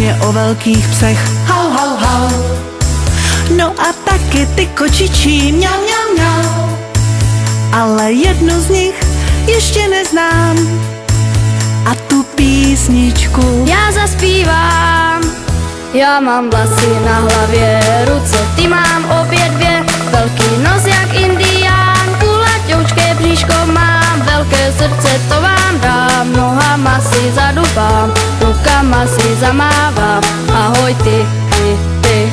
písně o velkých psech. Hau, hau, hau. No a taky ty kočičí, mňau, mňau, mňau. Ale jednu z nich ještě neznám. A tu písničku já zaspívám. Já mám vlasy na hlavě, ruce ty mám obě dvě, velký nos jak indián, kulatoučké bříško mám, velké srdce to vám dám, nohama si zadupám, rukama si zamávám, ahoj ty, ty, ty.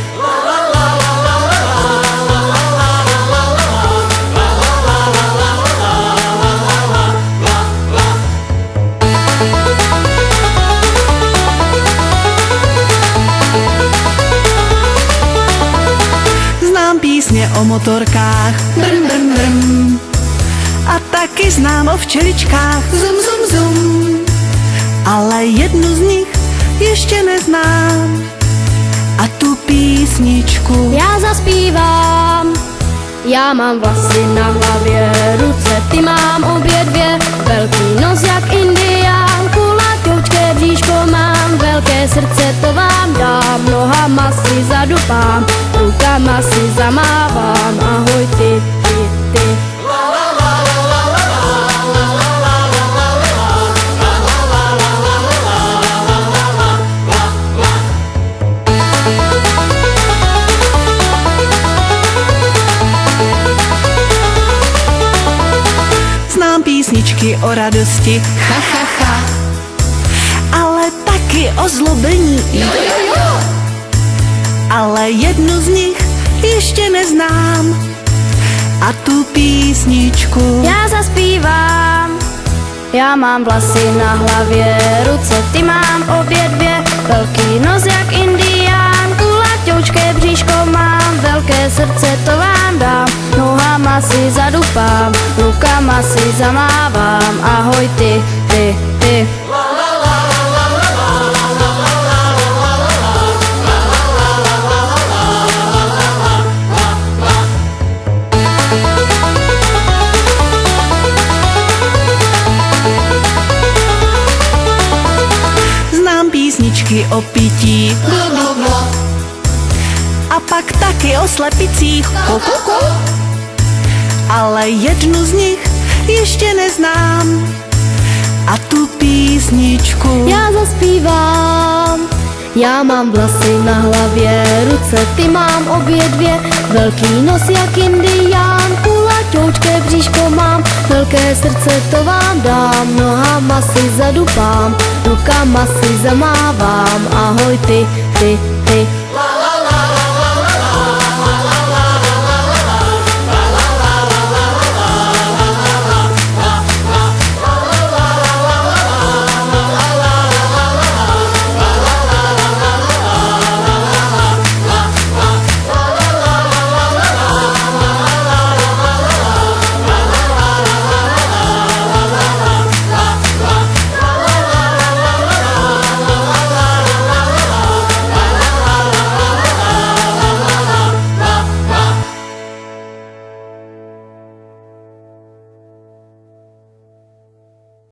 Písně o motorkách, brm, brm, brm. A taky znám o včeličkách, zum, zum, zum. Ale jednu z nich ještě neznám. A tu písničku já zaspívám. Já mám vlasy na hlavě, ruce ty mám obě dvě, velký nos jak indián, kulatoučké bříško mám, velké srdce to vám dám, nohama si zadupám, rukama si zamávám, ahoj ty, ty, ty. Znám písničky o radosti, ha, ha, ha. Ale taky o zlobení, jo, jo, jo. Ale jednu z nich ještě neznám. A tu písničku já zaspívám. Já mám vlasy na hlavě, ruce ty mám obě dvě, velký nos jak indián, kulatoučké bříško mám, velké srdce to vám dám, nohama si zadupám, rukama si zamávám, ahoj ty, ty, ty. písničky o pití, a pak taky o slepicích, ale jednu z nich ještě neznám. A tu písničku já zaspívám. Já mám vlasy na hlavě, ruce ty mám obě dvě, velký nos jak indián, kulatoučké bříško mám, velké srdce to vám dám, nohama si zadupám, rukama si zamávám, ahoj ty, ty, ty.